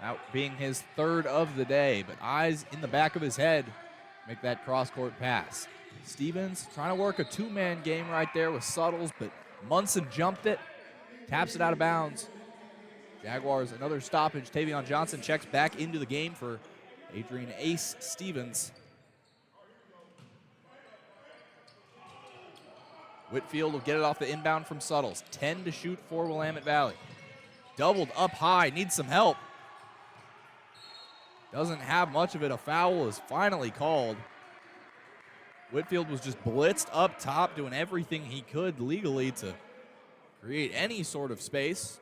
That being his third of the day, but eyes in the back of his head make that cross-court pass. Stevens trying to work a two-man game right there with Suttles, but Munson jumped it, taps it out of bounds. Jaguars, another stoppage. Tavion Johnson checks back into the game for Adrian Ace Stevens. Whitfield will get it off the inbound from Suttles. 10 to shoot for Willamette Valley. Doubled up high, needs some help. Doesn't have much of it. A foul is finally called. Whitfield was just blitzed up top, doing everything he could legally to create any sort of space.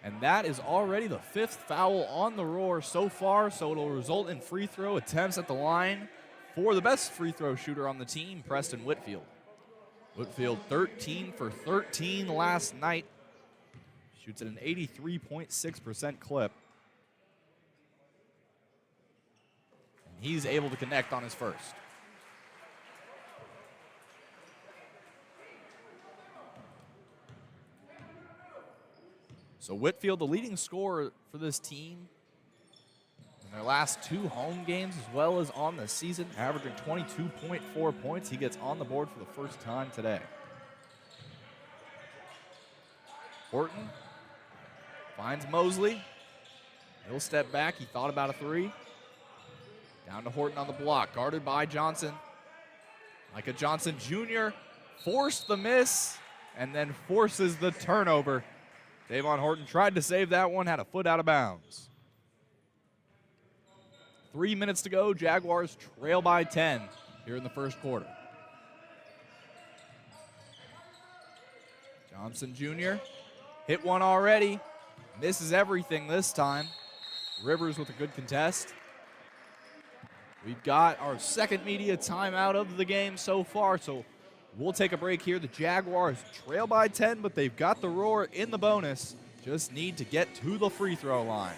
And that is already the 5th foul on the Roar so far, so it'll result in free throw attempts at the line for the best free throw shooter on the team, Preston Whitfield. Whitfield 13 for 13 last night. Shoots at an 83.6% clip. And he's able to connect on his first. So Whitfield, the leading scorer for this team in their last 2 home games as well as on the season, averaging 22.4 points. He gets on the board for the first time today. Horton finds Mosley. He'll step back. He thought about a 3. Down to Horton on the block, guarded by Johnson. Micah Johnson Jr. forced the miss and then forces the turnover. Davon Horton tried to save that one, had a foot out of bounds. 3 minutes to go. Jaguars trail by 10 here in the first quarter. Johnson Jr. hit one already. Misses everything this time. Rivers with a good contest. We've got our second media timeout of the game so far, so we'll take a break here. The Jaguars trail by 10, but they've got the Roar in the bonus. Just need to get to the free throw line.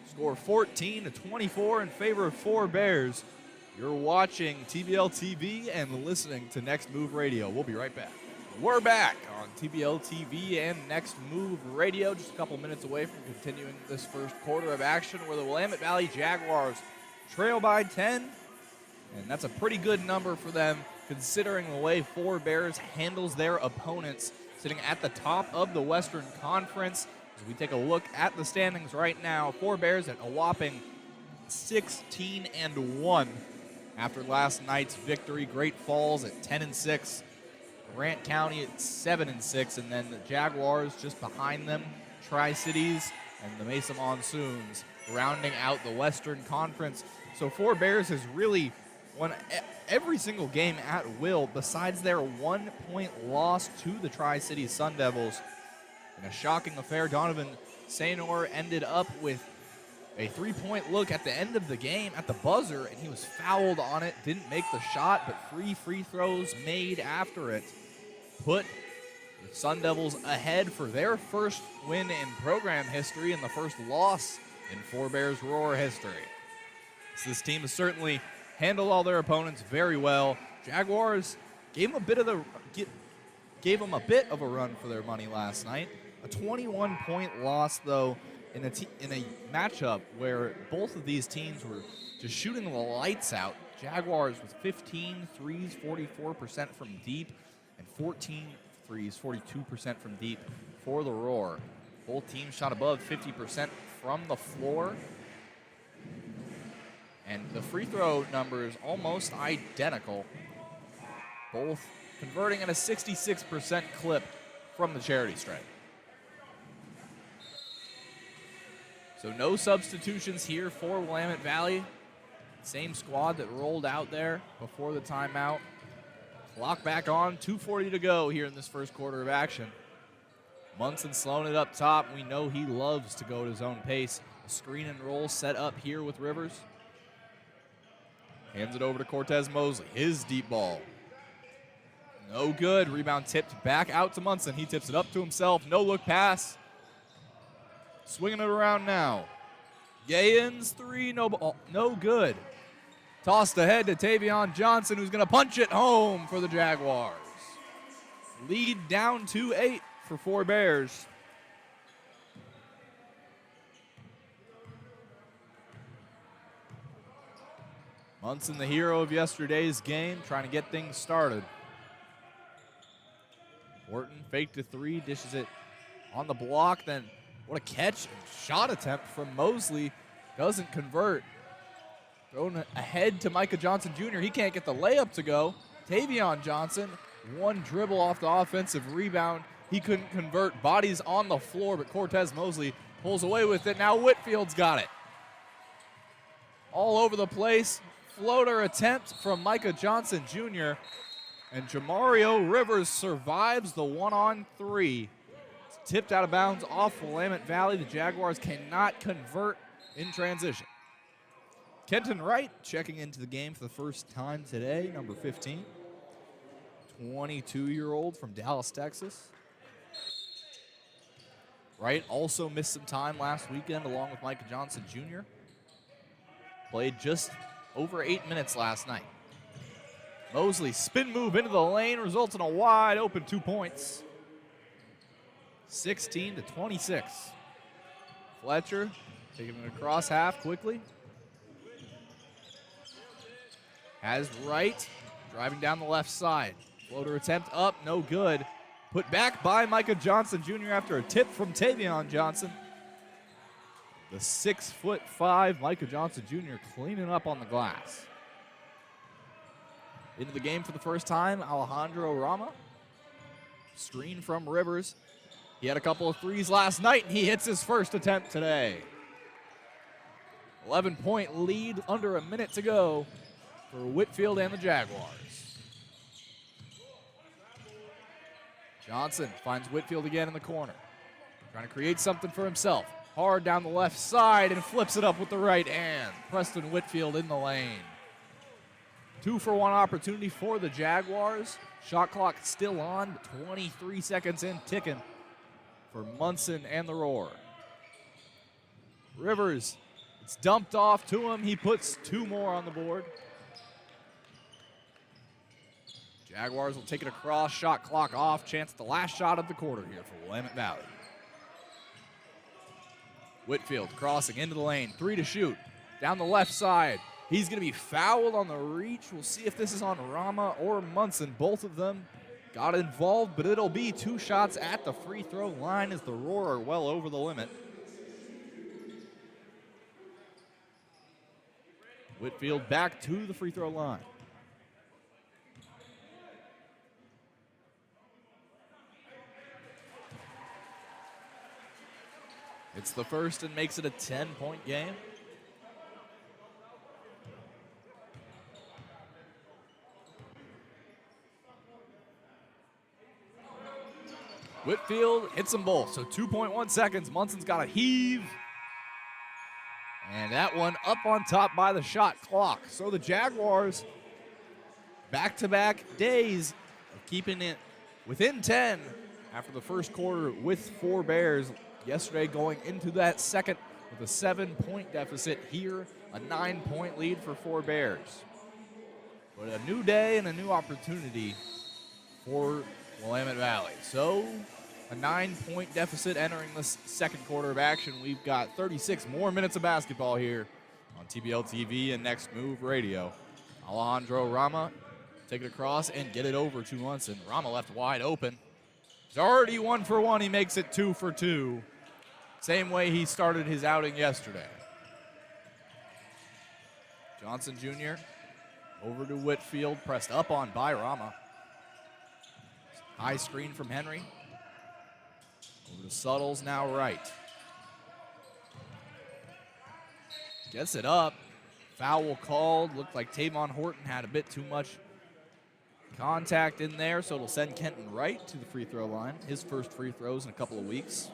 Score 14-24 in favor of 4 Bears. You're watching TBL TV and listening to Next Move Radio. We'll be right back. We're back on TBL TV and Next Move Radio, just a couple minutes away from continuing this first quarter of action where the Willamette Valley Jaguars trail by 10, and that's a pretty good number for them considering the way 4 Bears handles their opponents, sitting at the top of the Western Conference. As we take a look at the standings right now, 4 Bears at a whopping 16-1 after last night's victory. Great Falls at 10-6. Grant County at 7-6, and then the Jaguars just behind them, Tri-Cities and the Mesa Monsoons rounding out the Western Conference. So 4 Bears has really won every single game at will besides their 1-point loss to the Tri-Cities Sun Devils. In a shocking affair, Donovan Saynor ended up with a 3-point look at the end of the game at the buzzer, and he was fouled on it, didn't make the shot, but 3 free throws made after it put the Sun Devils ahead for their first win in program history and the first loss in 4 Bears Roar history. So this team has certainly handled all their opponents very well. Jaguars gave them a bit of a run for their money last night. A 21-point loss, though, in a matchup where both of these teams were just shooting the lights out. Jaguars with 15 threes, 44% from deep, and 14 threes, 42% from deep for the Roar. Both teams shot above 50% from the floor. And the free throw numbers almost identical. Both converting at a 66% clip from the charity stripe. So no substitutions here for Willamette Valley. Same squad that rolled out there before the timeout. Clock back on, 2:40 to go here in this first quarter of action. Munson slowing it up top. We know he loves to go at his own pace. A screen and roll set up here with Rivers. Hands it over to Cortez Mosley. His deep ball. No good. Rebound tipped back out to Munson. He tips it up to himself. No look pass. Swinging it around now. Gayens 3, no good. Tossed ahead to Tavion Johnson, who's going to punch it home for the Jaguars. Lead down to 8 for 4 Bears. Munson, the hero of yesterday's game, trying to get things started. Horton faked a three, dishes it on the block, then what a catch and shot attempt from Mosley. Doesn't convert. Thrown ahead to Micah Johnson Jr. He can't get the layup to go. Tavion Johnson, one dribble off the offensive rebound. He couldn't convert. Bodies on the floor, but Cortez Mosley pulls away with it. Now Whitfield's got it. All over the place. Floater attempt from Micah Johnson Jr. And Jamario Rivers survives the 1-on-3. It's tipped out of bounds off Willamette Valley. The Jaguars cannot convert in transition. Kenton Wright checking into the game for the first time today, number 15. 22-year-old from Dallas, Texas. Wright also missed some time last weekend along with Micah Johnson Jr. Played just over 8 minutes last night. Mosley spin move into the lane results in a wide open 2 points. 16-26. Fletcher taking it across half quickly. Has Wright driving down the left side. Floater attempt up, no good. Put back by Micah Johnson Jr. after a tip from Tavion Johnson. The 6'5" Micah Johnson Jr. cleaning up on the glass. Into the game for the first time, Alejandro Rama. Screen from Rivers. He had a couple of threes last night, and he hits his first attempt today. 11-point lead, under a minute to go for Whitfield and the Jaguars. Johnson finds Whitfield again in the corner. Trying to create something for himself. Hard down the left side and flips it up with the right hand. Preston Whitfield in the lane. 2-for-1 opportunity for the Jaguars. Shot clock still on, 23 seconds in, ticking for Munson and the Roar. Rivers, it's dumped off to him. He puts 2 more on the board. Jaguars will take it across, shot clock off. Chance at the last shot of the quarter here for Willamette Valley. Whitfield crossing into the lane, 3 to shoot. Down the left side. He's going to be fouled on the reach. We'll see if this is on Rama or Munson. Both of them got involved, but it'll be 2 shots at the free throw line as the Roar are well over the limit. Whitfield back to the free throw line. It's the first and makes it a 10-point game. Whitfield hits them both, so 2.1 seconds. Munson's got a heave. And that one up on top by the shot clock. So the Jaguars, back-to-back days of keeping it within 10 after the first quarter with 4 Bears. Yesterday going into that second with a 7-point deficit. Here, a 9-point lead for 4 Bears. But a new day and a new opportunity for Willamette Valley. So a 9-point deficit entering this second quarter of action. We've got 36 more minutes of basketball here on TBL TV and Next Move Radio. Alejandro Rama take it across and get it over to Munson. Rama left wide open. He's already 1 for 1. He makes it 2 for 2. Same way he started his outing yesterday. Johnson Jr. over to Whitfield, pressed up on by Rama. High screen from Henry. Over to Suttles, now right. Gets it up. Foul called. Looked like Tavon Horton had a bit too much contact in there, so it'll send Kenton Wright to the free throw line. His first free throws in a couple of weeks.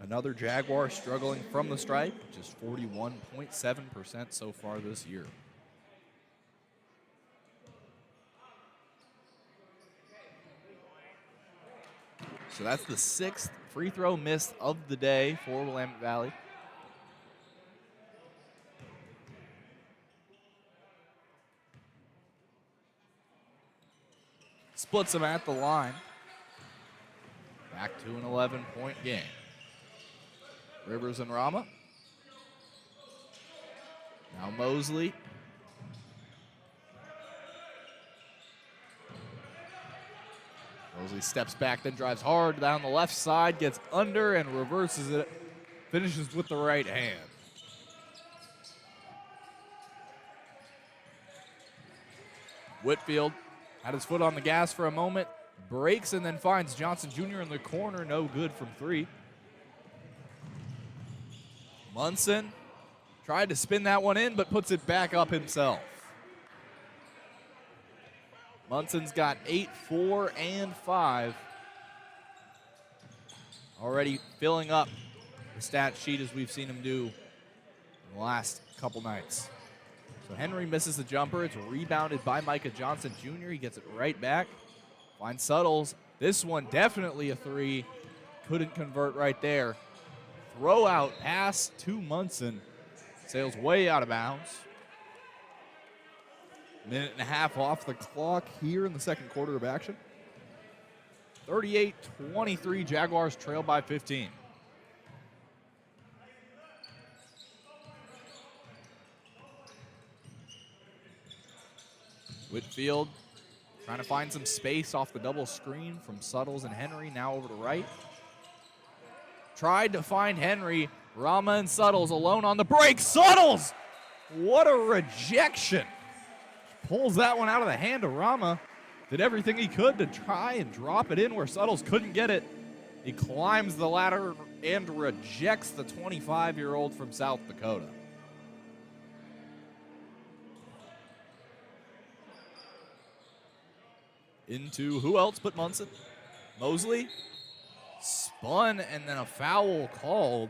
Another Jaguar struggling from the stripe, which is 41.7% so far this year. So that's the 6th free throw miss of the day for Willamette Valley. Splits them at the line. Back to an 11-point game. Rivers and Rama. Now Mosley. Mosley steps back, then drives hard down the left side, gets under and reverses it. Finishes with the right hand. Whitfield had his foot on the gas for a moment, breaks and then finds Johnson Jr. in the corner. No good from three. Munson tried to spin that one in, but puts it back up himself. Munson's got 8, 4, and 5. Already filling up the stat sheet as we've seen him do in the last couple nights. So Henry misses the jumper. It's rebounded by Micah Johnson Jr. He gets it right back. Finds Suttles. This one definitely a three. Couldn't convert right there. Throw out pass to Munson. Sails way out of bounds. Minute and a half off the clock here in the second quarter of action. 38-23, Jaguars trail by 15. Whitfield trying to find some space off the double screen from Suttles and Henry, now over to right. Tried to find Henry. Rama and Suttles alone on the break. Suttles! What a rejection. Pulls that one out of the hand of Rama. Did everything he could to try and drop it in where Suttles couldn't get it. He climbs the ladder and rejects the 25-year-old from South Dakota. Into who else but Munson? Mosley. Spun and then a foul called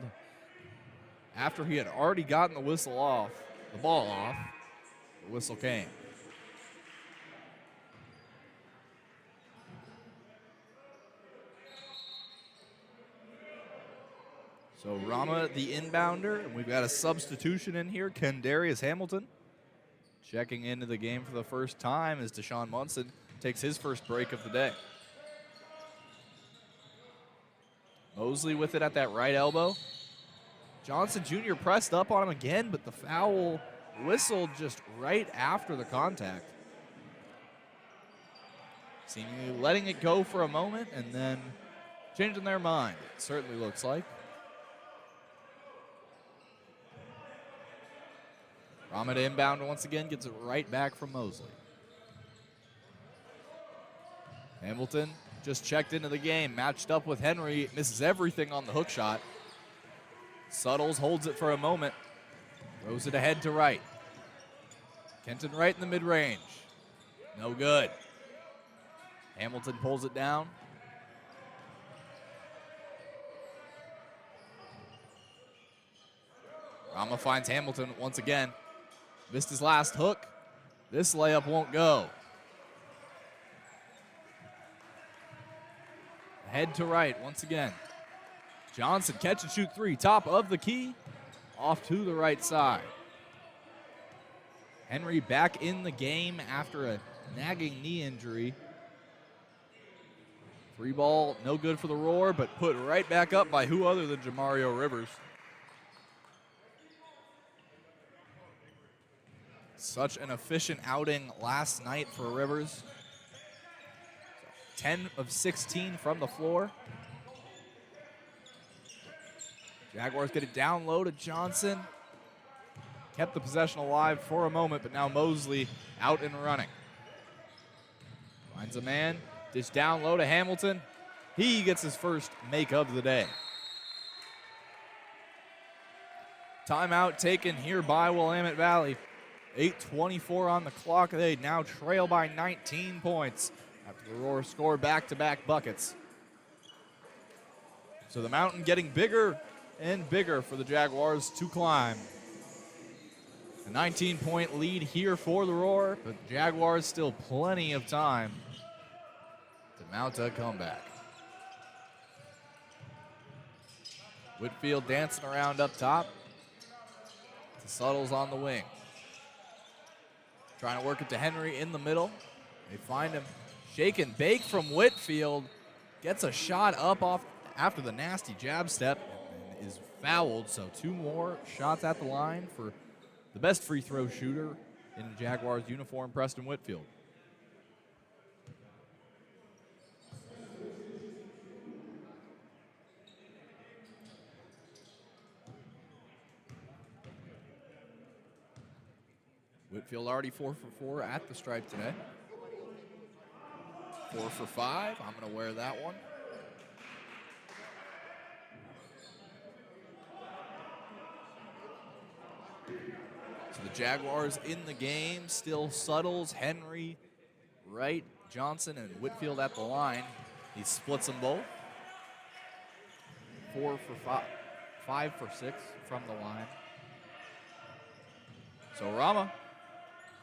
after he had already gotten the whistle off, the ball off. The whistle came. So Rama, the inbounder, and we've got a substitution in here. Kendarius Hamilton checking into the game for the first time as Deshaun Munson takes his first break of the day. Mosley with it at that right elbow. Johnson Jr. pressed up on him again, but the foul whistled just right after the contact. Seemingly letting it go for a moment and then changing their mind, it certainly looks like. Rama to inbound once again, gets it right back from Mosley. Hamilton just checked into the game, matched up with Henry, misses everything on the hook shot. Suttles holds it for a moment, throws it ahead to right. Kenton right in the mid-range. No good. Hamilton pulls it down. Rama finds Hamilton once again. Missed his last hook. This layup won't go. Head to right once again. Johnson catch and shoot three. Top of the key. Off to the right side. Henry back in the game after a nagging knee injury. Free ball, no good for the Roar, but put right back up by who other than Jamario Rivers. Such an efficient outing last night for Rivers. 10 of 16 from the floor. Jaguars get it down low to Johnson. Kept the possession alive for a moment, but now Mosley out and running. Finds a man, dish down low to Hamilton. He gets his first make of the day. Timeout taken here by Willamette Valley. 8:24 on the clock. They now trail by 19 points after the Roar score back-to-back buckets. So the mountain getting bigger and bigger for the Jaguars to climb. A 19-point lead here for the Roar, but the Jaguars still plenty of time to mount a comeback. Whitfield dancing around up top. To Suttles on the wing. Trying to work it to Henry in the middle. They find him. Shake and bake from Whitfield. Gets a shot up off after the nasty jab step and is fouled. So two more shots at the line for the best free throw shooter in a Jaguars uniform, Preston Whitfield. Whitfield already 4 for 4 at the stripe today. 4 for 5. I'm going to wear that one. So the Jaguars in the game, still Suttles, Henry, Wright, Johnson, and Whitfield at the line. He splits them both. 4 for 5, 5 for 6 from the line. So Rama,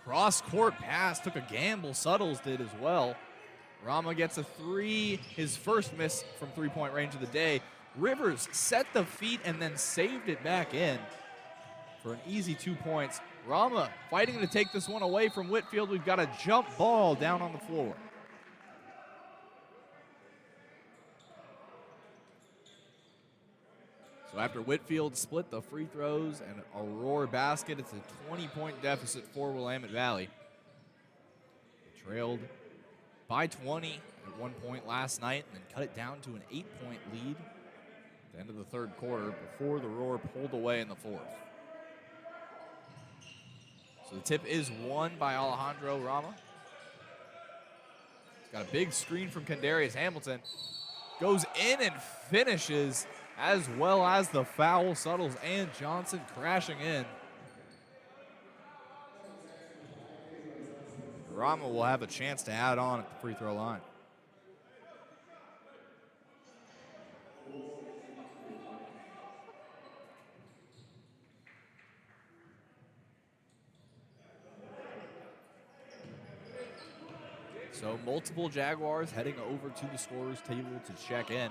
cross-court pass, took a gamble. Suttles did as well. Rama gets a 3, his first miss from three-point range of the day. Rivers set the feet and then saved it back in for an easy 2 points. Rama fighting to take this one away from Whitfield. We've got a jump ball down on the floor. So after Whitfield split the free throws and a Roar basket, it's a 20-point deficit for Willamette Valley. They trailed by 20 at one point last night and then cut it down to an 8-point lead at the end of the third quarter before the Roar pulled away in the fourth. So the tip is won by Alejandro Rama. He's got a big screen from Kendarius Hamilton. Goes in and finishes, as well as the foul. Suttles and Johnson crashing in. Rama will have a chance to add on at the free throw line. So multiple Jaguars heading over to the scorer's table to check in.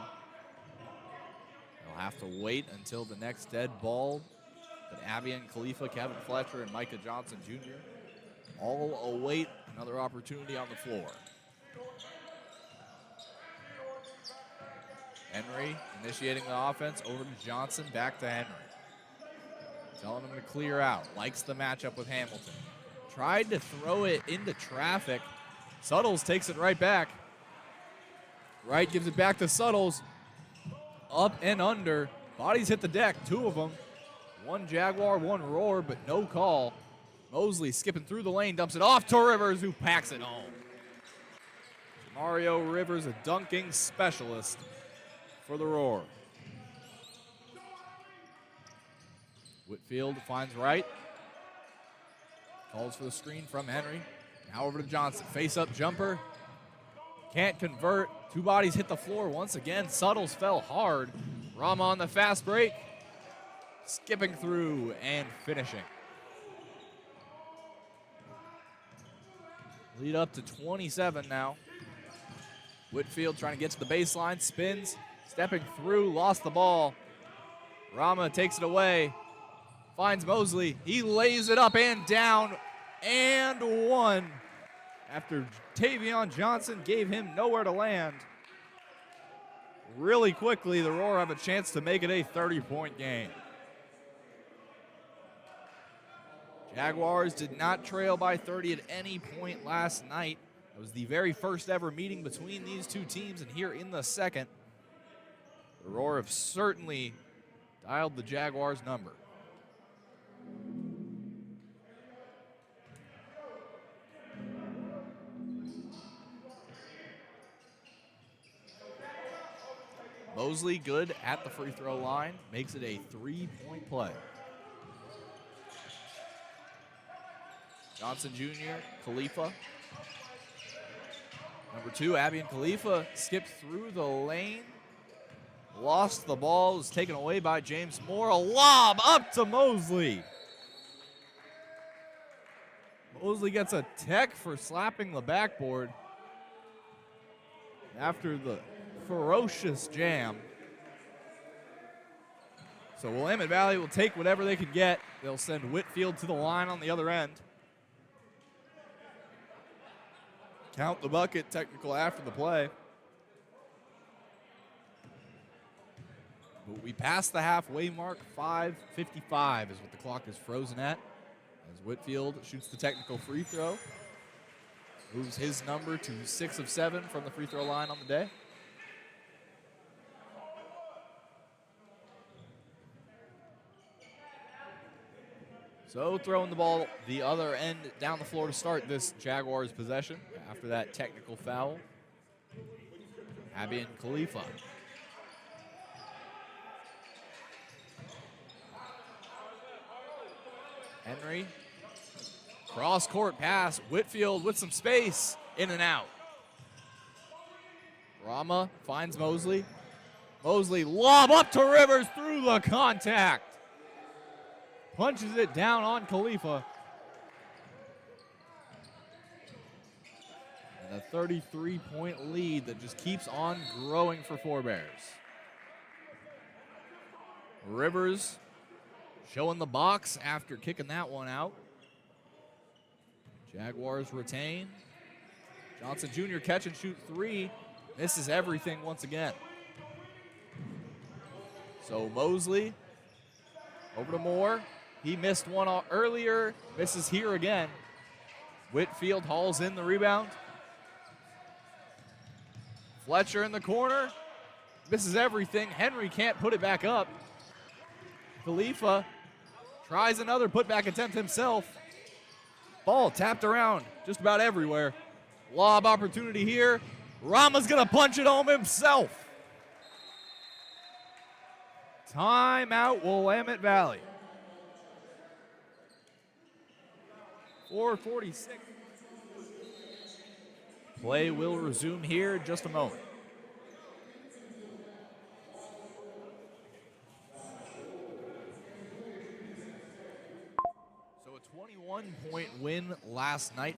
They'll have to wait until the next dead ball. But Abian Khalifa, Kevin Fletcher, and Micah Johnson Jr. all await another opportunity on the floor. Henry initiating the offense over to Johnson, back to Henry. Telling him to clear out. Likes the matchup with Hamilton. Tried to throw it into traffic. Suttles takes it right back. Wright gives it back to Suttles. Up and under. Bodies hit the deck, 2 of them. 1 Jaguar, 1 Roar, but no call. Mosley skipping through the lane, dumps it off to Rivers, who packs it home. Mario Rivers, a dunking specialist for the Roar. Whitfield finds Wright. Calls for the screen from Henry. Now over to Johnson. Face-up jumper. Can't convert. 2 bodies hit the floor once again. Suttles fell hard. Rama on the fast break. Skipping through and finishing. Lead up to 27 now. Whitfield trying to get to the baseline. Spins. Stepping through. Lost the ball. Rama takes it away. Finds Mosley. He lays it up and down. And 1 after Tavion Johnson gave him nowhere to land. Really quickly, the Roar have a chance to make it a 30-point game. Jaguars did not trail by 30 at any point last night. It was the very first ever meeting between these two teams, and here in the second, the Roar have certainly dialed the Jaguars' number. Mosley good at the free throw line, makes it a 3-point play. Johnson Jr., Khalifa. Number 2, Abian Khalifa skipped through the lane. Lost the ball, was taken away by James Moore. A lob up to Mosley. Mosley gets a tech for slapping the backboard after the ferocious jam. So Willamette Valley will take whatever they can get. They'll send Whitfield to the line on the other end. Count the bucket, technical after the play. But we passed the halfway mark. 5:55 is what the clock is frozen at. As Whitfield shoots the technical free throw. Moves his number to 6 of 7 from the free throw line on the day. So throwing the ball the other end down the floor to start this Jaguars possession after that technical foul. Abby and Khalifa. Henry. Cross court pass. Whitfield with some space. In and out. Rama finds Mosley. Mosley lob up to Rivers through the contact. Punches it down on Khalifa. And a 33-point lead that just keeps on growing for Four Bears. Rivers showing the box after kicking that one out. Jaguars retain. Johnson Jr. catch and shoot three. Misses everything once again. So Mosley over to Moore. He missed one earlier, misses here again. Whitfield hauls in the rebound. Fletcher in the corner, misses everything. Henry can't put it back up. Khalifa tries another putback attempt himself. Ball tapped around just about everywhere. Lob opportunity here. Rama's gonna punch it home himself. Timeout, Willamette Valley. 4:46. Play will resume here in just a moment. So a 21-point win last night.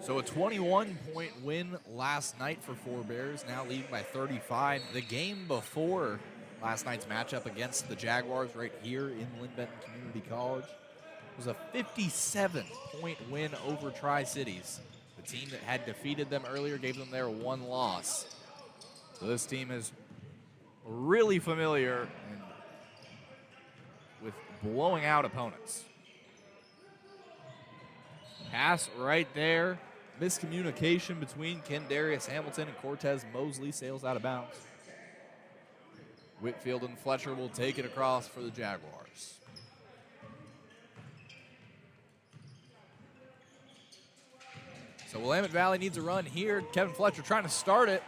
So a 21-point win last night for Four Bears, now leading by 35. The game before last night's matchup against the Jaguars right here in Lynn-Benton Community College was a 57-point win over Tri-Cities. The team that had defeated them earlier gave them their one loss. So this team is really familiar with blowing out opponents. Pass right there. Miscommunication between Kendarius Hamilton and Cortez Mosley, sails out of bounds. Whitfield and Fletcher will take it across for the Jaguars. So Willamette Valley needs a run here. Kevin Fletcher trying to start it.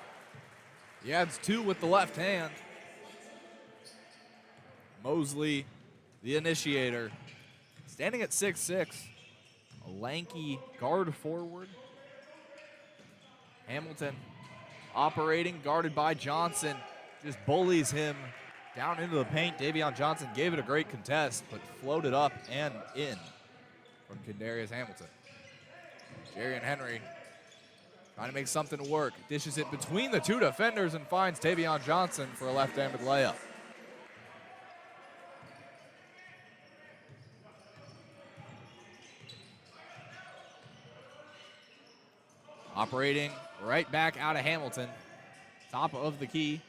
He adds two with the left hand. Mosley, the initiator, standing at 6'6", a lanky guard forward. Hamilton operating, guarded by Johnson, just bullies him down into the paint. Davion Johnson gave it a great contest, but floated up and in from Kendarius Hamilton. Jarian Henry trying to make something work. Dishes it between the two defenders and finds Davion Johnson for a left-handed layup. Operating right back out of Hamilton. Top of the key.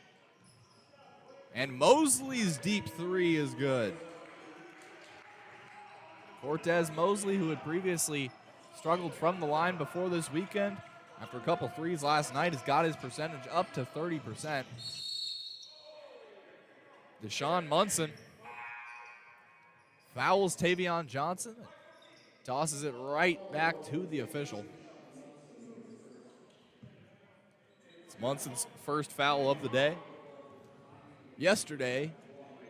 And Mosley's deep three is good. Cortez Mosley, who had previously struggled from the line before this weekend, after a couple threes last night, has got his percentage up to 30%. Deshaun Munson fouls Tavion Johnson, tosses it right back to the official. It's Munson's first foul of the day. Yesterday,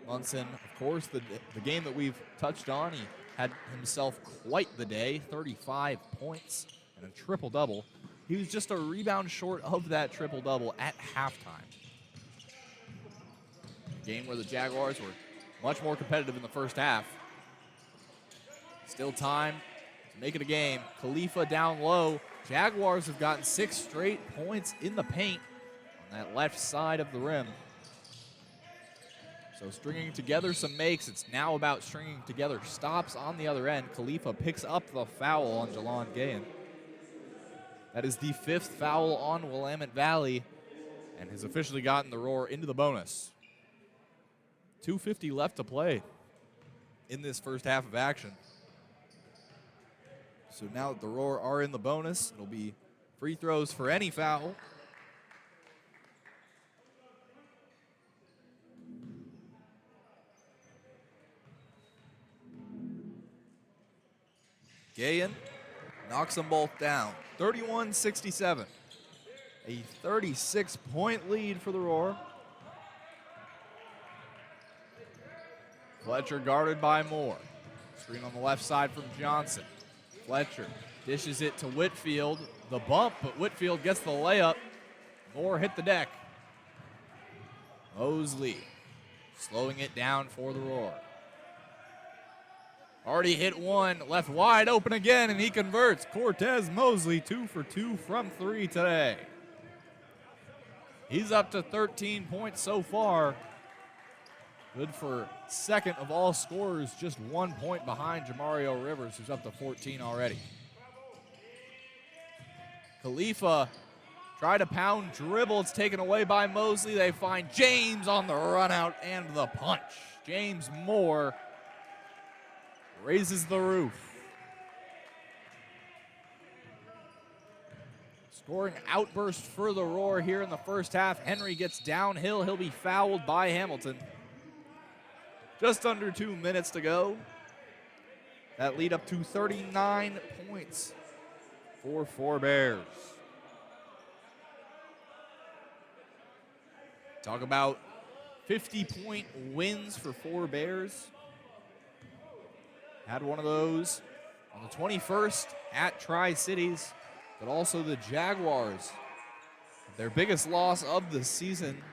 Munson, of course, the game that we've touched on, he had himself quite the day, 35 points and a triple-double. He was just a rebound short of that triple-double at halftime. A game where the Jaguars were much more competitive in the first half. Still time to make it a game. Khalifa down low. Jaguars have gotten 6 straight points in the paint on that left side of the rim. So stringing together some makes. It's now about stringing together stops on the other end. Khalifa picks up the foul on Jalon Gahan. That is the 5th foul on Willamette Valley. and has officially gotten the Roar into the bonus. 2:50 left to play in this first half of action. So now that the Roar are in the bonus, it'll be free throws for any foul. Gahan knocks them both down. 31-67. A 36-point lead for the Roar. Fletcher guarded by Moore. Screen on the left side from Johnson. Fletcher dishes it to Whitfield. The bump, but Whitfield gets the layup. Moore hit the deck. Mosley slowing it down for the Roar. Already hit one, left wide open again, and he converts. Cortez Mosley 2 for 2 from 3 today. He's up to 13 points so far. Good for second of all scorers, just 1 point behind Jamario Rivers, who's up to 14 already. Khalifa tried to pound dribble. It's taken away by Mosley. They find James on the run out and the punch. James Moore raises the roof. Scoring outburst for the Roar here in the first half. Henry gets downhill. He'll be fouled by Hamilton. Just under 2 minutes to go. That lead up to 39 points for Four Bears. Talk about 50-point wins for Four Bears. Had one of those on the 21st at Tri-Cities, but also the Jaguars. Their biggest loss of the season,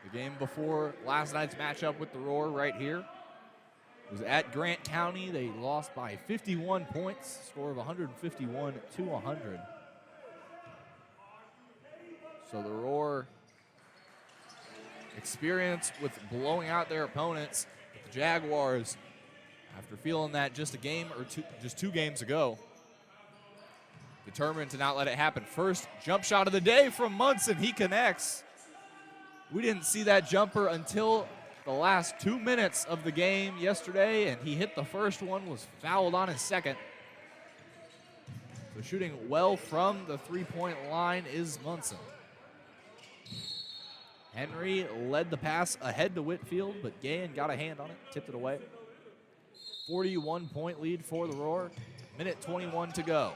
the game before last night's matchup with the Roar right here, was at Grant County. They lost by 51 points, score of 151-100. So the Roar experience with blowing out their opponents. But the Jaguars, after feeling that just a game or two, just 2 games ago, determined to not let it happen. First jump shot of the day from Munson. He connects. We didn't see that jumper until the last 2 minutes of the game yesterday, and he hit the first one, was fouled on his second. So shooting well from the three-point line is Munson. Henry led the pass ahead to Whitfield, but Gahan got a hand on it, tipped it away. 41-point lead for the Roar. Minute 21 to go.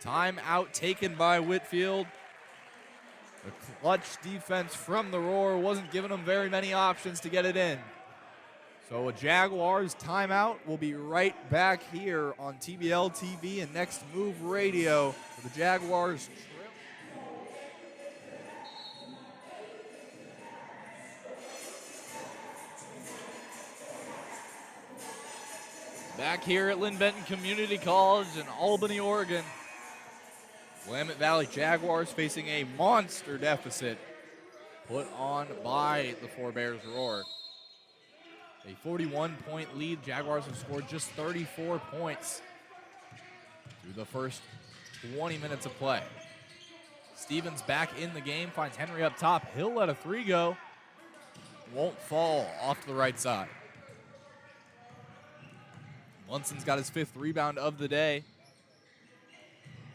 Timeout taken by Whitfield. The clutch defense from the Roar wasn't giving them very many options to get it in. So a Jaguars timeout. Will be right back here on TBL TV and Next Move Radio for the Jaguars. Back here at Lynn Benton Community College in Albany, Oregon. Willamette Valley Jaguars facing a monster deficit put on by the Four Bears Roar. A 41-point lead. Jaguars have scored just 34 points through the first 20 minutes of play. Stevens back in the game, finds Henry up top. He'll let a 3 go. Won't fall off to the right side. Munson's got his 5th rebound of the day.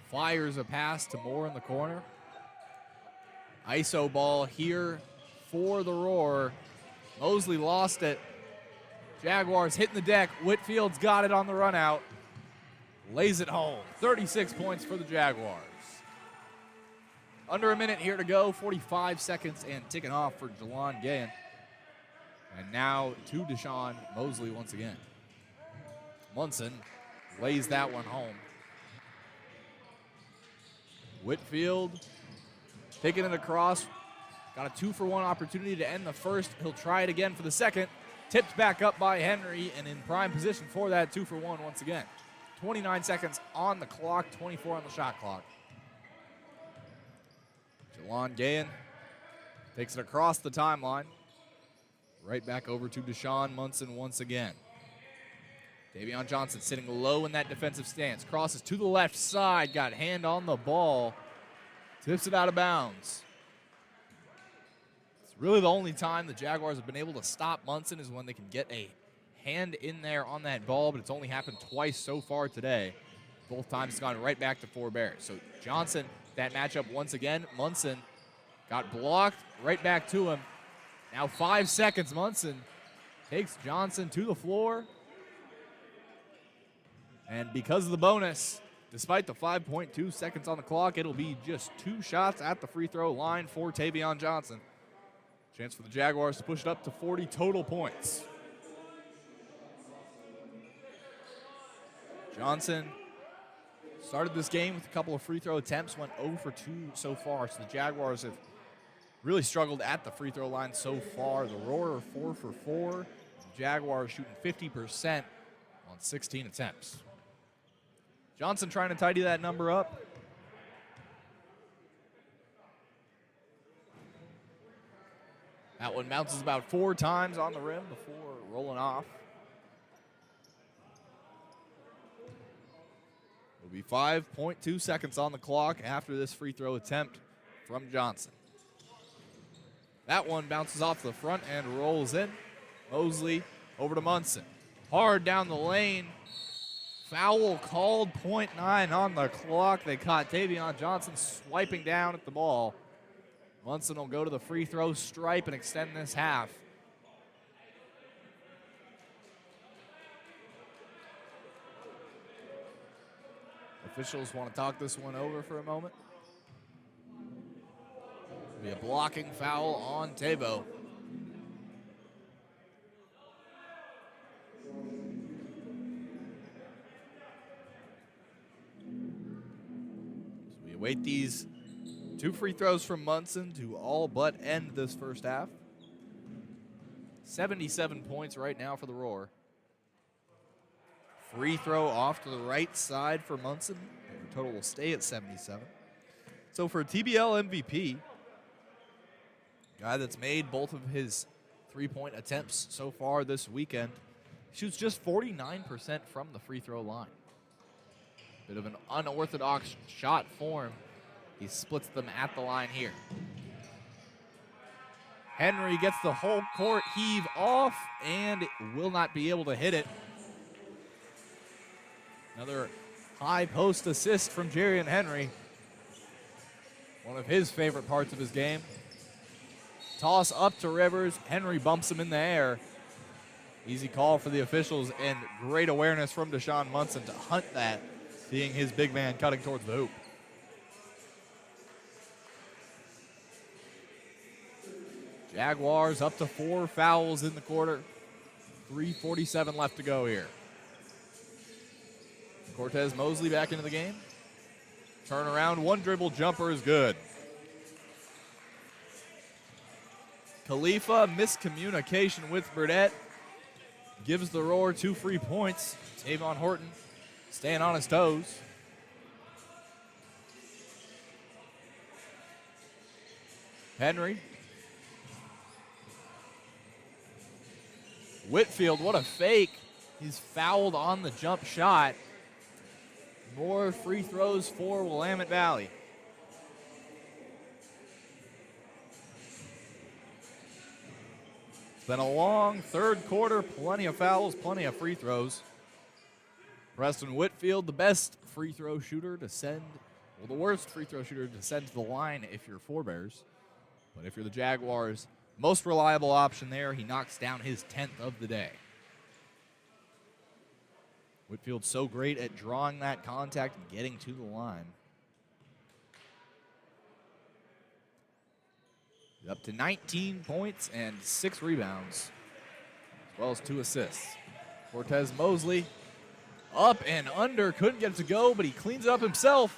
Fires a pass to Moore in the corner. ISO ball here for the Roar. Mosley lost it. Jaguars hitting the deck. Whitfield's got it on the run out. Lays it home. 36 points for the Jaguars. Under a minute here to go. 45 seconds and ticking off for Jelon Gahan. And now to Deshaun Mosley once again. Munson lays that one home. Whitfield taking it across. Got a 2-for-1 opportunity to end the first. He'll try it again for the second. Tipped back up by Henry and in prime position for that 2-for-1 once again. 29 seconds on the clock, 24 on the shot clock. Jelon Gahan takes it across the timeline. Right back over to Deshaun Munson once again. Davion Johnson sitting low in that defensive stance. Crosses to the left side. Got hand on the ball. Tips it out of bounds. It's really the only time the Jaguars have been able to stop Munson is when they can get a hand in there on that ball, but it's only happened twice so far today. Both times it's gone right back to four Bears. So Johnson, that matchup once again. Munson got blocked, right back to him. Now 5 seconds. Munson takes Johnson to the floor. And because of the bonus, despite the 5.2 seconds on the clock, it'll be just 2 shots at the free throw line for Tavion Johnson. Chance for the Jaguars to push it up to 40 total points. Johnson started this game with a couple of free throw attempts, went 0 for 2 so far. So the Jaguars have really struggled at the free throw line so far. The Roar are 4 for 4. The Jaguars shooting 50% on 16 attempts. Johnson trying to tidy that number up. That one bounces about 4 times on the rim before rolling off. It'll be 5.2 seconds on the clock after this free throw attempt from Johnson. That one bounces off the front and rolls in. Mosley over to Munson. Hard down the lane. Foul called, 0.9 on the clock. They caught Tavion Johnson swiping down at the ball. Munson will go to the free throw stripe and extend this half. Officials want to talk this one over for a moment. It'll be a blocking foul on Tabo. So we await these 2 free throws from Munson to all but end this first half. 77 points right now for the Roar. Free throw off to the right side for Munson. The total will stay at 77. So for TBL MVP, guy that's made both of his 3-point attempts so far this weekend, shoots just 49% from the free throw line. Bit of an unorthodox shot form. He splits them at the line here. Henry gets the whole court heave off and will not be able to hit it. Another high post assist from Jerian Henry. One of his favorite parts of his game. Toss up to Rivers. Henry bumps him in the air. Easy call for the officials and great awareness from Deshaun Munson to hunt that, seeing his big man cutting towards the hoop. Jaguars up to 4 fouls in the quarter. 3:47 left to go here. Cortez Mosley back into the game. Turnaround, 1 dribble jumper is good. Khalifa, miscommunication with Burdett. Gives the Roar 2 free points. Tavon Horton staying on his toes. Henry. Whitfield, what a fake. He's fouled on the jump shot. More free throws for Willamette Valley. It's been a long third quarter, plenty of fouls, plenty of free throws. Preston Whitfield, the best free throw shooter to send, well, the worst free throw shooter to send to the line if you're Forebears. But if you're the Jaguars, most reliable option there. He knocks down his 10th of the day. Whitfield's so great at drawing that contact and getting to the line. Up to 19 points and 6 rebounds, as well as 2 assists. Cortez Mosley up and under, couldn't get it to go, but he cleans it up himself.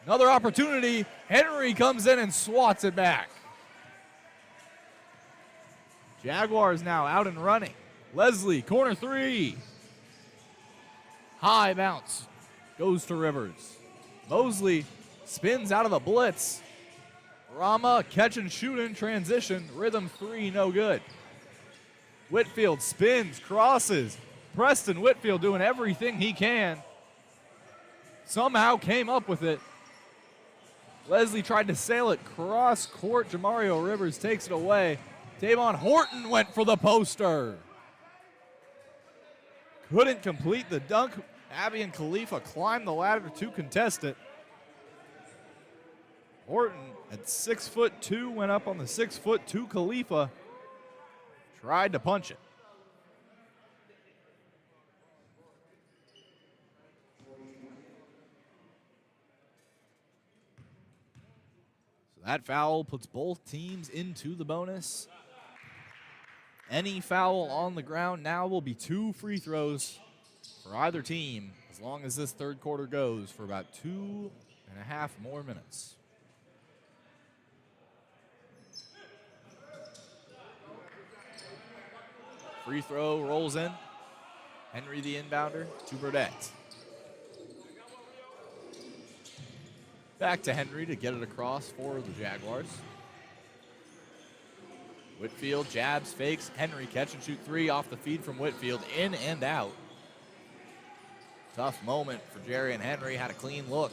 Another opportunity. Henry comes in and swats it back. Jaguars now out and running. Leslie, corner 3. High bounce. Goes to Rivers. Mosley spins out of the blitz. Rama, catch and shoot in transition. Rhythm 3, no good. Whitfield spins, crosses. Preston Whitfield doing everything he can. Somehow came up with it. Leslie tried to sail it cross court. Jamario Rivers takes it away. Tavon Horton went for the poster. Couldn't complete the dunk. Abby and Khalifa climbed the ladder to contest it. Horton at 6'2" went up on the 6'2" Khalifa. Tried to punch it. That foul puts both teams into the bonus. Any foul on the ground now will be 2 free throws for either team as long as this third quarter goes for about 2.5 more minutes. Free throw rolls in. Henry the inbounder to Burdett. Back to Henry to get it across for the Jaguars. Whitfield jabs, fakes. Henry catch and shoot 3 off the feed from Whitfield, in and out. Tough moment for Jerry and Henry, had a clean look.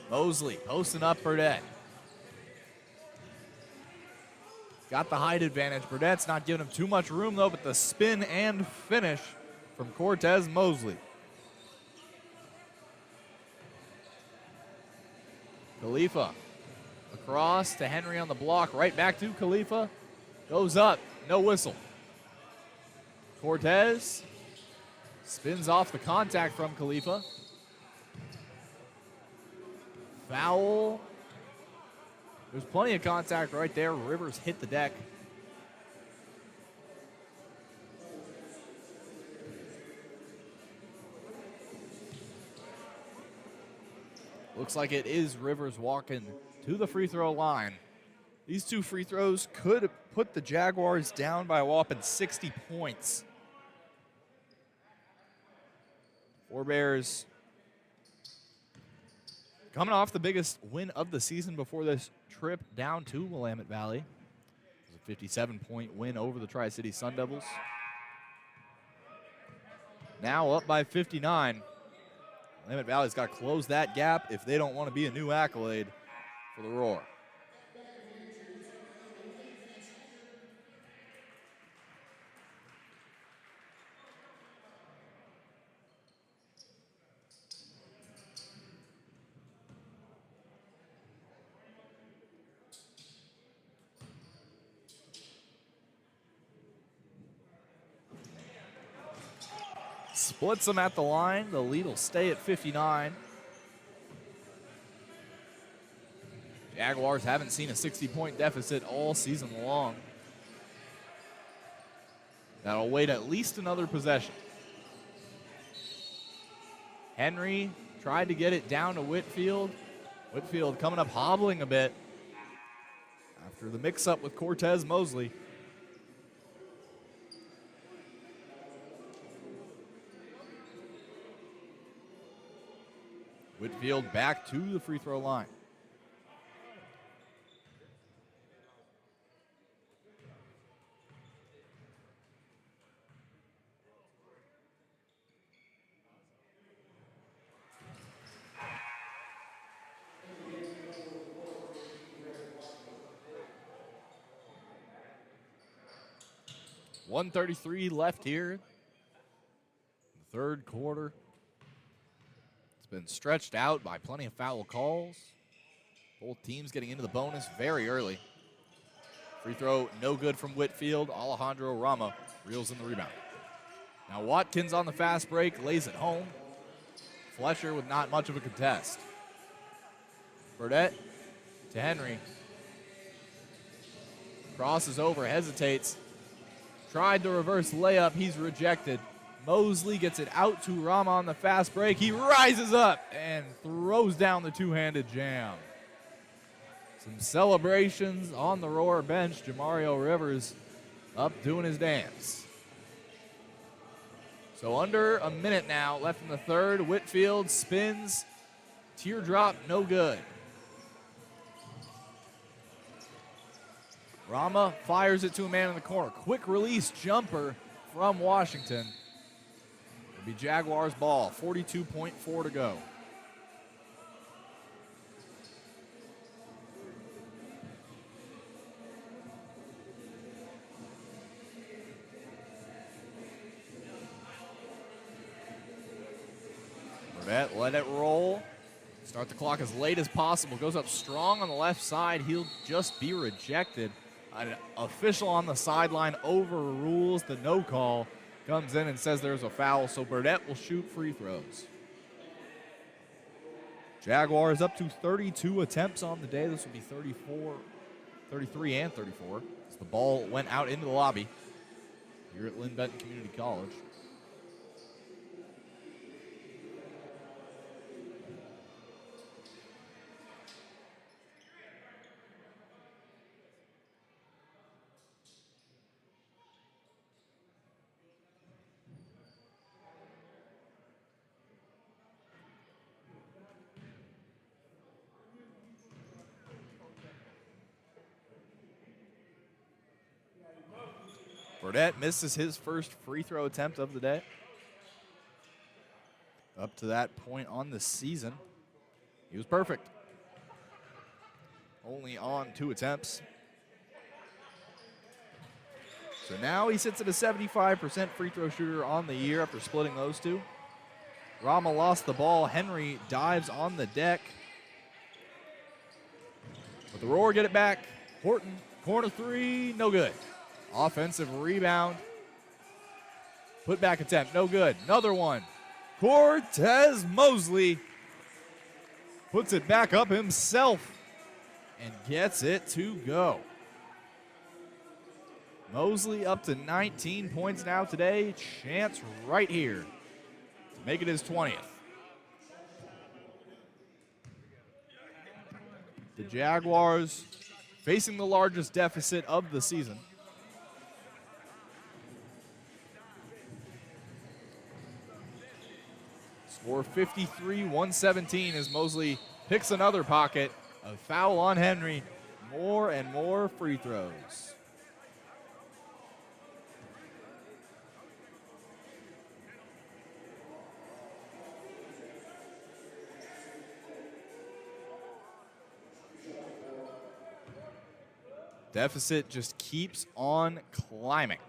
Mosley posting up Burdett. Got the height advantage. Burdett's not giving him too much room though, but the spin and finish from Cortez Mosley. Khalifa across to Henry on the block, right back to Khalifa. Goes up, no whistle. Cortez spins off the contact from Khalifa. Foul. There's plenty of contact right there. Rivers hit the deck. Looks like it is Rivers walking to the free throw line. These 2 free throws could put the Jaguars down by a whopping 60 points. Forebears coming off the biggest win of the season before this trip down to Willamette Valley. It was a 57-point win over the Tri-City Sun Devils. Now up by 59. Willamette Valley's got to close that gap if they don't want to be a new accolade for the Roar. Splits them at the line. The lead will stay at 59. Jaguars haven't seen a 60-point deficit all season long. That'll wait at least another possession. Henry tried to get it down to Whitfield. Whitfield coming up hobbling a bit after the mix-up with Cortez Mosley. Whitfield back to the free throw line. .133 left here. The third quarter. Been stretched out by plenty of foul calls. Both teams getting into the bonus very early. Free throw no good from Whitfield. Alejandro Rama reels in the rebound. Now Watkins on the fast break, lays it home. Fletcher with not much of a contest. Burdett to Henry. Crosses over, hesitates. Tried the reverse layup, he's rejected. Mosley gets it out to Rama on the fast break. He rises up and throws down the two-handed jam. Some celebrations on the Roar bench. Jamario Rivers up doing his dance. So under a minute now left in the third. Whitfield spins. Teardrop, no good. Rama fires it to a man in the corner. Quick release jumper from Washington. It'll be Jaguars ball, 42.4 to go. Burdett let it roll. Start the clock as late as possible. Goes up strong on the left side. He'll just be rejected. An official on the sideline overrules the no call. Comes in and says there's a foul, so Burdett will shoot free throws. Jaguars up to 32 attempts on the day. This will be 33 and 34. As the ball went out into the lobby here at Lynn Benton Community College. Burdett misses his first free throw attempt of the day. Up to that point on the season, he was perfect. Only on 2 attempts. So now he sits at a 75% free throw shooter on the year after splitting those 2. Rama lost the ball. Henry dives on the deck. But the Roar get it back. Horton, corner 3, no good. Offensive rebound. Put back attempt, no good. Another one. Cortez Mosley puts it back up himself and gets it to go. Mosley up to 19 points now today. Chance right here to make it his 20th. The Jaguars facing the largest deficit of the season. Score 53-117 as Mosley picks another pocket. A foul on Henry. More and more free throws. Deficit just keeps on climbing.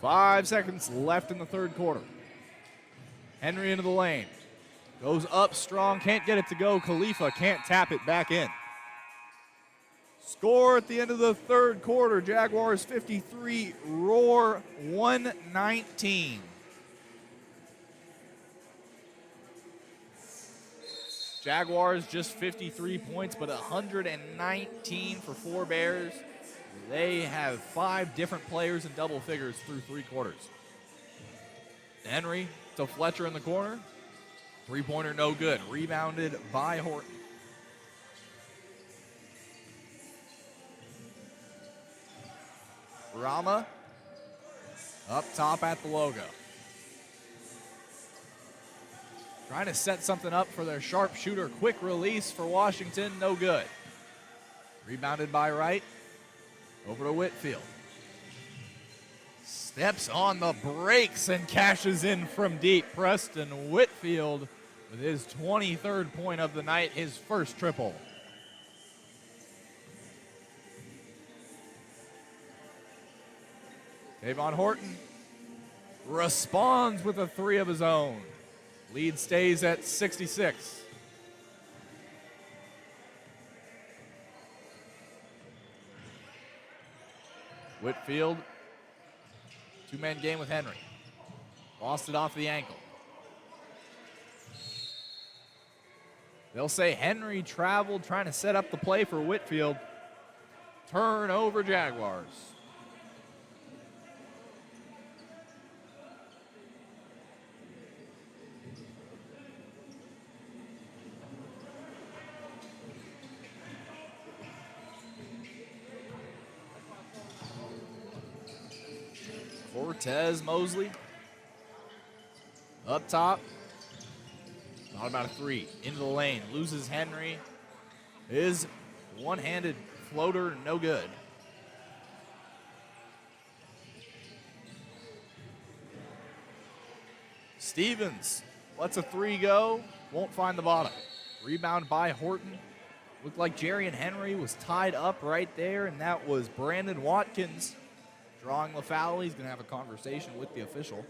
Five seconds left in the third quarter. Henry into the lane. Goes up strong, can't get it to go. Khalifa can't tap it back in. Score at the end of the third quarter. Jaguars 53, Roar 119. Jaguars just 53 points, but 119 for 4 Bears. They have 5 different players in double figures through 3 quarters. Henry to Fletcher in the corner. 3-pointer no good. Rebounded by Horton. Rama up top at the logo. Trying to set something up for their sharpshooter. Quick release for Washington, no good. Rebounded by Wright. Over to Whitfield. Steps on the brakes and cashes in from deep. Preston Whitfield with his 23rd point of the night, his first triple. Tavon Horton responds with a 3 of his own. Lead stays at 66. Whitfield, 2-man game with Henry. Lost it off the ankle. They'll say Henry traveled trying to set up the play for Whitfield. Turnover Jaguars. Cortez Mosley up top. Not about a 3. Into the lane. Loses Henry. His one-handed floater, no good. Stevens lets a three go, won't find the bottom. Rebound by Horton. Looked like Jerry and Henry was tied up right there, and that was Brandon Watkins drawing the foul. He's going to have a conversation with the official.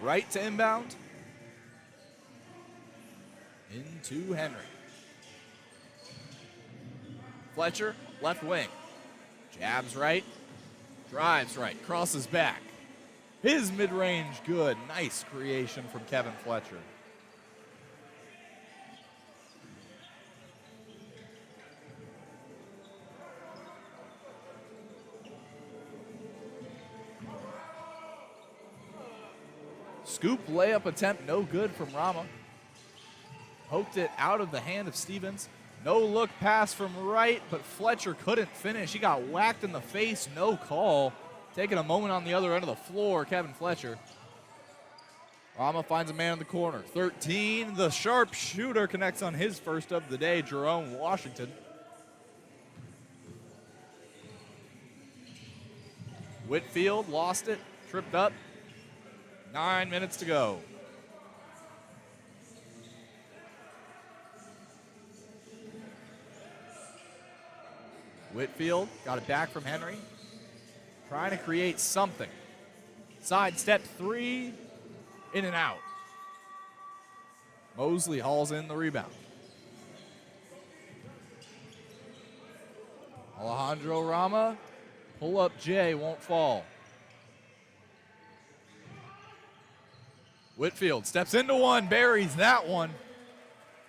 Right to inbound. Into Henry. Fletcher, left wing. Jabs right. Drives right. Crosses back. His mid-range good. Nice creation from Kevin Fletcher. Scoop layup attempt, no good from Rama. Poked it out of the hand of Stevens. No look pass from right, but Fletcher couldn't finish. He got whacked in the face, no call. Taking a moment on the other end of the floor, Kevin Fletcher. Rama finds a man in the corner. 13, the sharp shooter connects on his first of the day, Jerome Washington. Whitfield lost it, tripped up. 9 minutes to go. Whitfield got it back from Henry. Trying to create something. Sidestep three, in and out. Mosley hauls in the rebound. Alejandro Rama, pull up J, won't fall. Whitfield steps into one, buries that one.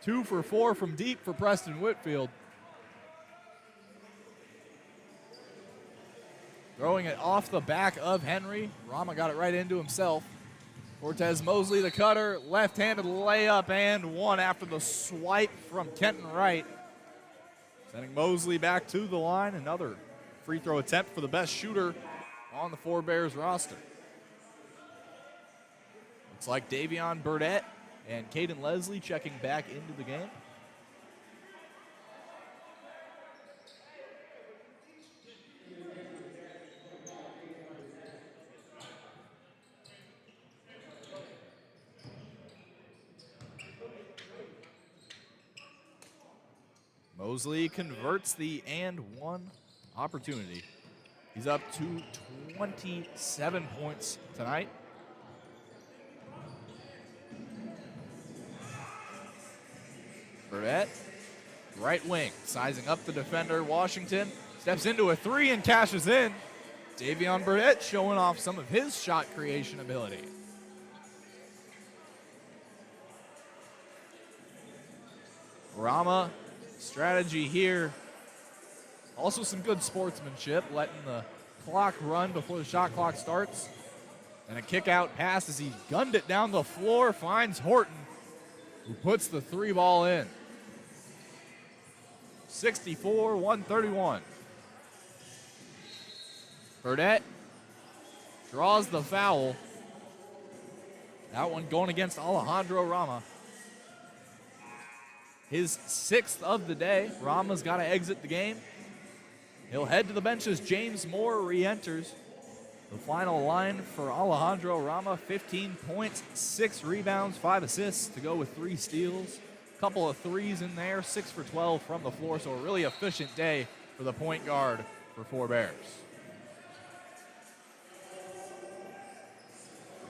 2 for 4 from deep for Preston Whitfield. Throwing it off the back of Henry. Rama got it right into himself. Cortez Mosley, the cutter, left-handed layup and one after the swipe from Kenton Wright. Sending Mosley back to the line. Another free throw attempt for the best shooter on the Four Bears roster. Looks like Davion Burdett and Caden Leslie checking back into the game. Mosley converts the and one opportunity. He's up to 27 points tonight. Burdett, right wing, sizing up the defender. Washington steps into a three and cashes in. Davion Burdett showing off some of his shot creation ability. Rama, strategy here. Also some good sportsmanship, letting the clock run before the shot clock starts. And a kick out pass as he gunned it down the floor, finds Horton, who puts the three ball in. 64-131. Burdett draws the foul. That one going against Alejandro Rama. His 6th of the day. Rama's got to exit the game. He'll head to the bench as James Moore re-enters. The final line for Alejandro Rama, 15 points, 6 rebounds, 5 assists to go with 3 steals. A couple of threes in there, 6 for 12 from the floor, so a really efficient day for the point guard for Four Bears.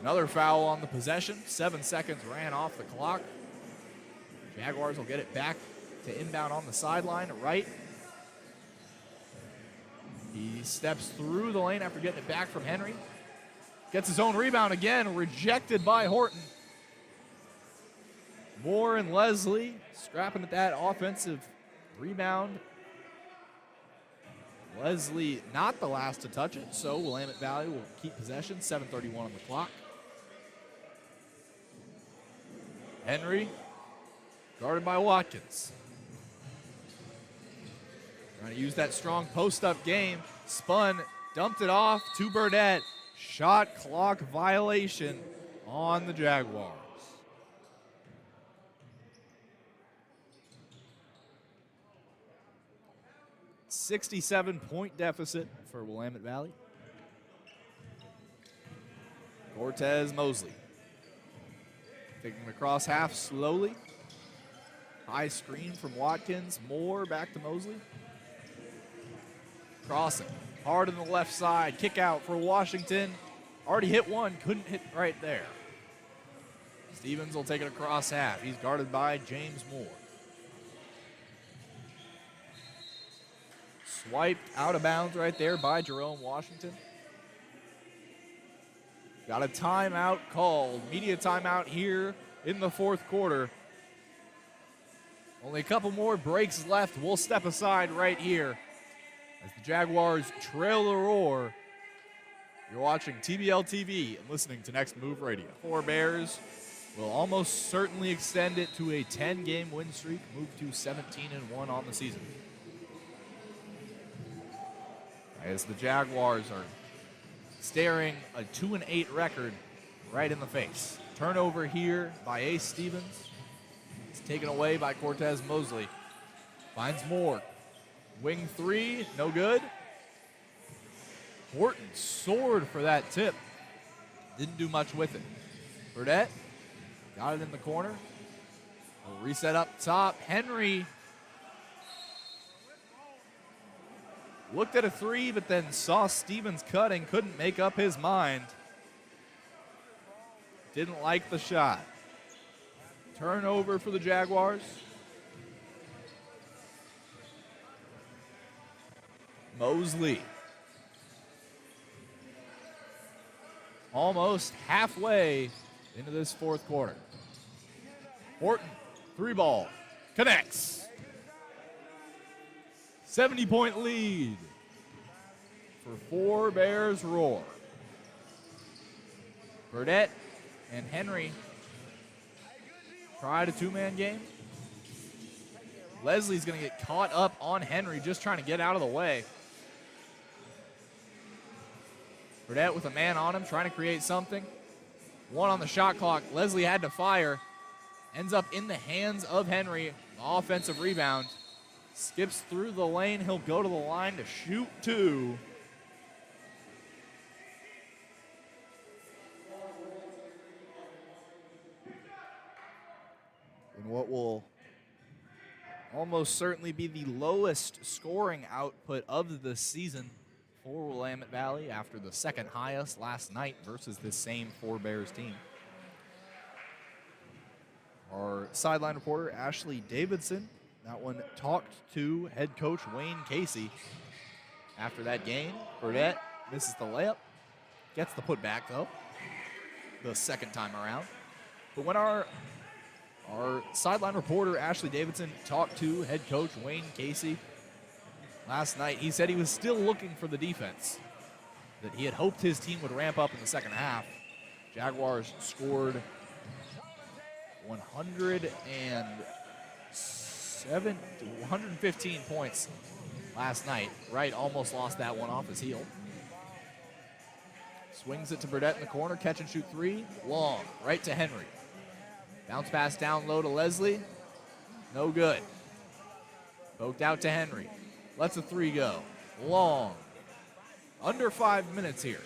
Another foul on the possession. 7 seconds ran off the clock. Jaguars will get it back to inbound on the sideline, right. He steps through the lane after getting it back from Henry. Gets his own rebound again, rejected by Horton. Moore and Leslie scrapping at that offensive rebound. Leslie not the last to touch it, so Willamette Valley will keep possession. 7:31 on the clock. Henry, guarded by Watkins. Trying to use that strong post-up game. Spun, dumped it off to Burdett. Shot clock violation on the Jaguars. $67-point deficit for Willamette Valley. Cortez Mosley taking the cross half slowly. High screen from Watkins. Moore back to Mosley. Crossing hard on the left side. Kick out for Washington. Already hit one. Couldn't hit right there. Stevens will take it across half. He's guarded by James Moore. Swiped out of bounds right there by Jerome Washington. Got a timeout called. Media timeout here in the fourth quarter. Only a couple more breaks left. We'll step aside right here as the Jaguars trail the roar. You're watching TBL TV and listening to Next Move Radio. Four Bears will almost certainly extend it to a 10-game win streak, move to 17-1 on the season. As the Jaguars are staring a 2-8 record right in the face. Turnover here by Ace Stevens. It's taken away by Cortez Mosley. Finds Moore. Wing three, no good. Horton soared for that tip. Didn't do much with it. Burdett got it in the corner. A reset up top. Henry looked at a three, but then saw Stevens cutting, couldn't make up his mind. Didn't like the shot. Turnover for the Jaguars. Mosley. Almost halfway into this fourth quarter. Horton, three ball, connects. 70-point lead for Four Bears roar. Burdett and Henry tried a two-man game. Leslie's going to get caught up on Henry, just trying to get out of the way. Burdett with a man on him, trying to create something. One on the shot clock. Leslie had to fire. Ends up in the hands of Henry. Offensive rebound. Skips through the lane. He'll go to the line to shoot two. And what will almost certainly be the lowest scoring output of the season for Willamette Valley after the second highest last night versus this same Four Bears team. Our sideline reporter, Ashley Davidson, that one talked to head coach Wayne Casey after that game. Burdett misses the layup, gets the putback though, the second time around. But when our sideline reporter, Ashley Davidson, talked to head coach Wayne Casey last night, he said he was still looking for the defense, that he had hoped his team would ramp up in the second half. Jaguars scored 115 points last night. Wright almost lost that one off his heel. Swings it to Burdett in the corner, catch and shoot three, long, right to Henry. Bounce pass down low to Leslie, no good. Poked out to Henry. Lets a three go. Long. Under 5 minutes here.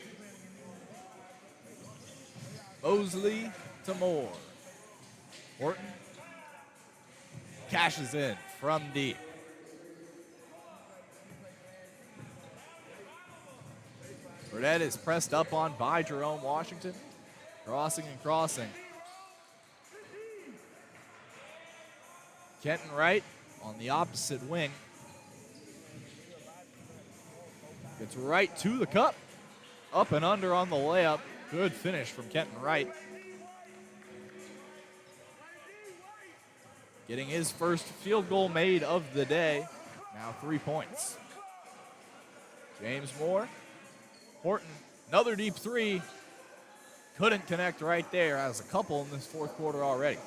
Mosley to Moore. Horton cashes in from deep. Burdett is pressed up on by Jerome Washington. Crossing and crossing. Kenton Wright on the opposite wing. Gets right to the cup. Up and under on the layup. Good finish from Kenton Wright. Getting his first field goal made of the day. Now 3 points. James Moore. Horton, another deep three. Couldn't connect right there. Has a couple in this fourth quarter already.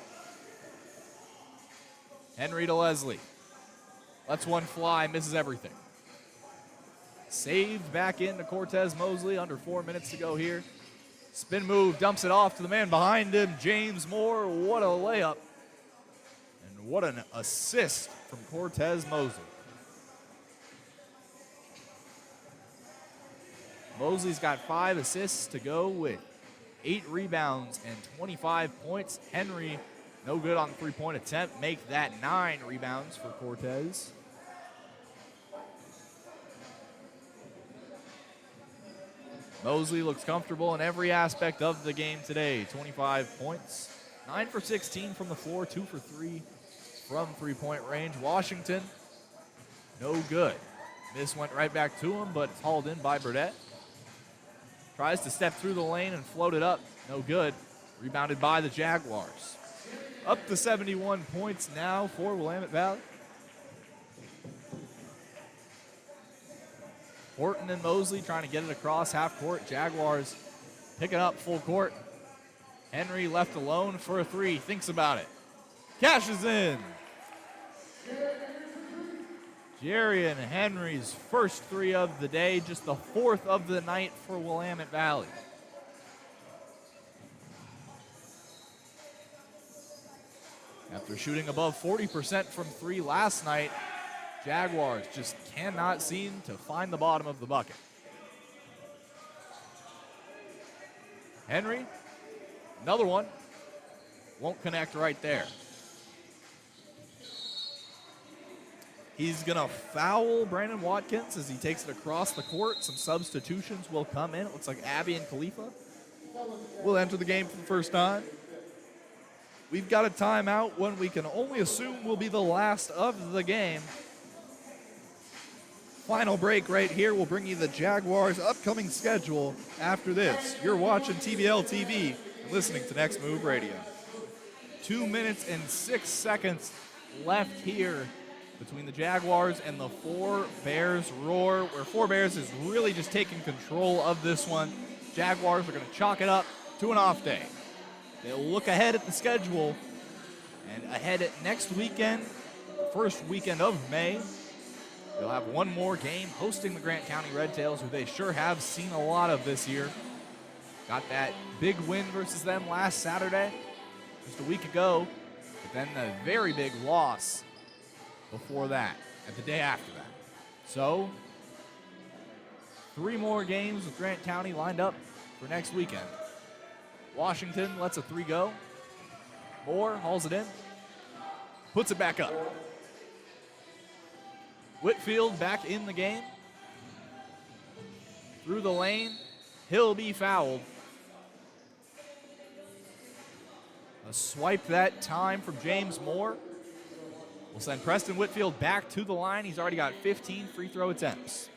Henry to Leslie. Lets one fly, misses everything. Saved back into Cortez Mosley. Under 4 minutes to go here. Spin move, dumps it off to the man behind him, James Moore. What a layup. And what an assist from Cortez Mosley. Mosley's got 5 assists to go with 8 rebounds and 25 points. Henry, no good on the three-point attempt. Make that 9 rebounds for Cortez. Mosley looks comfortable in every aspect of the game today. 25 points, 9 for 16 from the floor, 2 for 3 from three-point range. Washington, no good. This went right back to him, but it's hauled in by Burdett. Tries to step through the lane and float it up. No good. Rebounded by the Jaguars. Up to 71 points now for Willamette Valley. Horton and Mosley trying to get it across half court. Jaguars picking up full court. Henry left alone for a 3. Thinks about it. Cashes in. Jarian Henry's first 3 of the day, just the 4th of the night for Willamette Valley. After shooting above 40% from 3 last night, Jaguars just cannot seem to find the bottom of the bucket. Henry, another one, won't connect right there. He's going to foul Brandon Watkins as he takes it across the court. Some substitutions will come in. It looks like Abby and Khalifa will enter the game for the first time. We've got a timeout, one we can only assume will be the last of the game. Final break right here. We'll bring you the Jaguars' upcoming schedule after this. You're watching TBL TV and listening to Next Move Radio. 2 minutes and 6 seconds left here between the Jaguars and the Four Bears Roar, where Four Bears is really just taking control of this one. Jaguars are going to chalk it up to an off day. They'll look ahead at the schedule and ahead at next weekend, first weekend of May. They'll have one more game hosting the Grant County Red Tails, who they sure have seen a lot of this year. Got that big win versus them last Saturday, just a week ago, but then the very big loss before that, and the day after that. So, 3 more games with Grant County lined up for next weekend. Washington lets a 3 go. Moore hauls it in, puts it back up. Whitfield back in the game. Through the lane, he'll be fouled. A swipe that time from James Moore will send Preston Whitfield back to the line. He's already got 15 free throw attempts.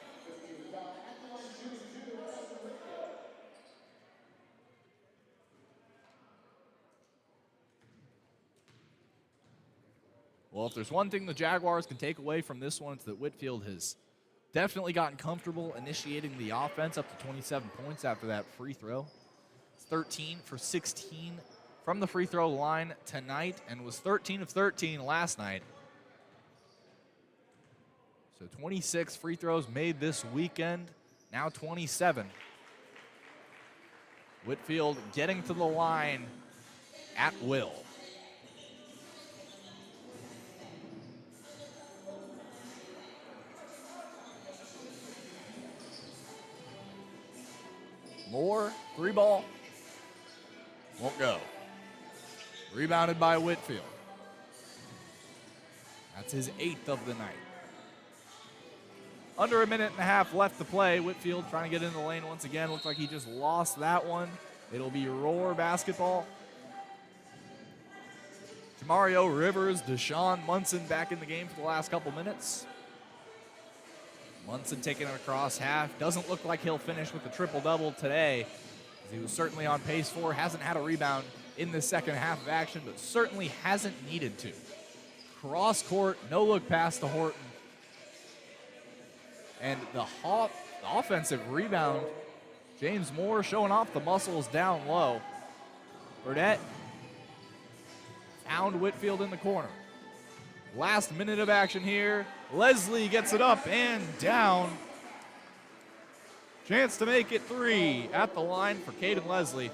Well, if there's one thing the Jaguars can take away from this one, it's that Whitfield has definitely gotten comfortable initiating the offense, up to 27 points after that free throw. 13 for 16 from the free throw line tonight, and was 13 of 13 last night. So 26 free throws made this weekend, now 27. Whitfield getting to the line at will. Moore, 3 ball, won't go. Rebounded by Whitfield. That's his 8th of the night. Under a minute and a half left to play. Whitfield trying to get in the lane once again. Looks like he just lost that one. It'll be Roar basketball. Jamario Rivers, Deshaun Munson back in the game for the last couple minutes. Munson taking it across half. Doesn't look like he'll finish with a triple-double today, as he was certainly on pace for. Hasn't had a rebound in the second half of action, but certainly hasn't needed to. Cross court, no look pass to Horton. And the offensive rebound, James Moore showing off the muscles down low. Burdett found Whitfield in the corner. Last minute of action here. Leslie gets it up and down Chance to make it 3 at the line for Caden Leslie.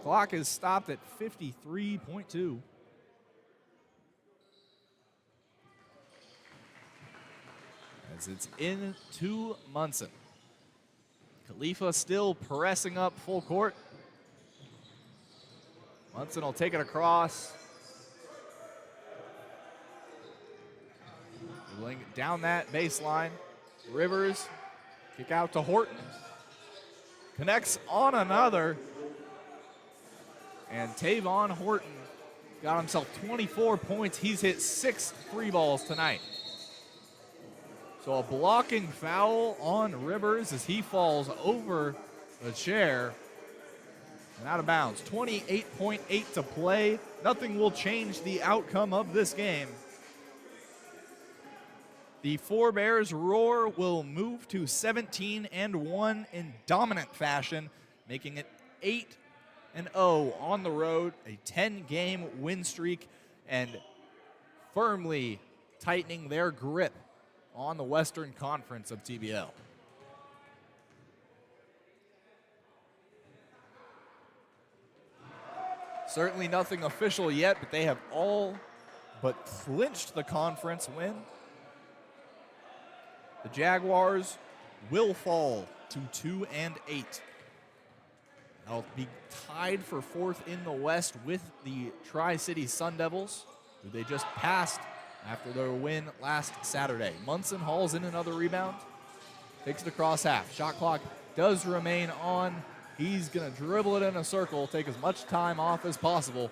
Clock is stopped at 53.2. As it's into Munson. Khalifa still pressing up full court. Munson will take it across. Dribbling down that baseline. Rivers, kick out to Horton. Connects on another. And Tavon Horton got himself 24 points. He's hit 6 free balls tonight. So a blocking foul on Rivers as he falls over the chair and out of bounds. 28.8 to play. Nothing will change the outcome of this game. The Four Bears Roar will move to 17-1 in dominant fashion, making it 8-0 on the road, a 10-game win streak, and firmly tightening their grip on the Western Conference of TBL. Certainly nothing official yet, but they have all but clinched the conference win. The Jaguars will fall to 2-8. They'll be tied for 4th in the West with the Tri-City Sun Devils, who they just passed after their win last Saturday. Munson hauls in another rebound, takes it across half. Shot clock does remain on. He's going to dribble it in a circle, take as much time off as possible.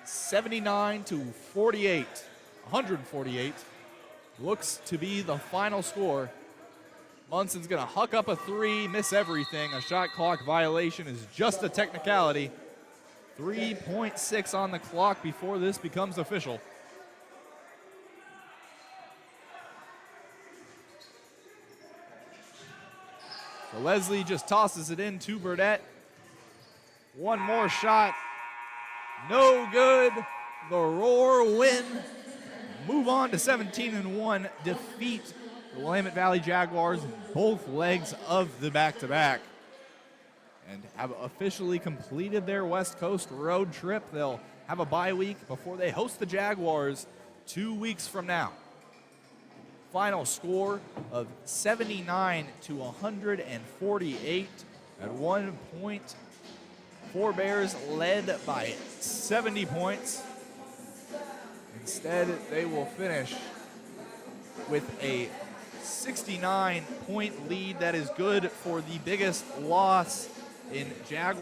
79-48, 148 looks to be the final score. Munson's going to huck up a 3, miss everything. A shot clock violation is just a technicality. 3.6 on the clock before this becomes official. So Leslie just tosses it in to Burdett. One more shot. No good. The Roar win. Move on to 17-1. Defeat the Willamette Valley Jaguars in both legs of the back-to-back. And have officially completed their West Coast road trip. They'll have a bye week before they host the Jaguars 2 weeks from now. Final score of 79-148. At one point, Four Bears led by 70 points. Instead, they will finish with a 69-point lead. That is good for the biggest loss in Jaguars.